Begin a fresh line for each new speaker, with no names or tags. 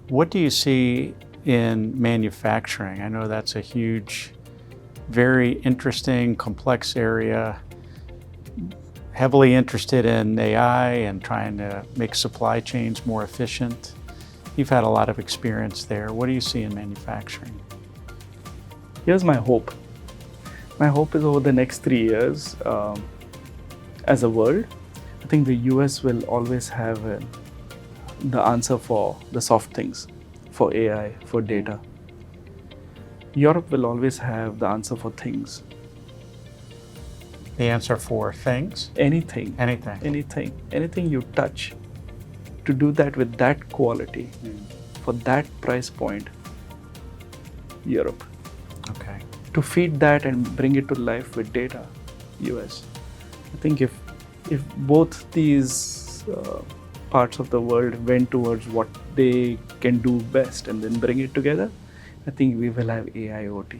What do you see in manufacturing? I know that's a huge, very interesting, complex area, heavily interested in AI and trying to make supply chains more efficient. You've had a lot of experience there. What do you see in manufacturing?
Here's my hope. My hope is over the next 3 years, as a world, I think the US will always have the answer for the soft things, for AI, for data. Europe will always have the answer for things.
The answer for things?
Anything.
Anything.
Anything you touch, to do that with that quality, for that price point, Europe.
Okay.
To feed that and bring it to life with data, US. I think if both these parts of the world went towards what they can do best and then bring it together, I think we will have AIoT.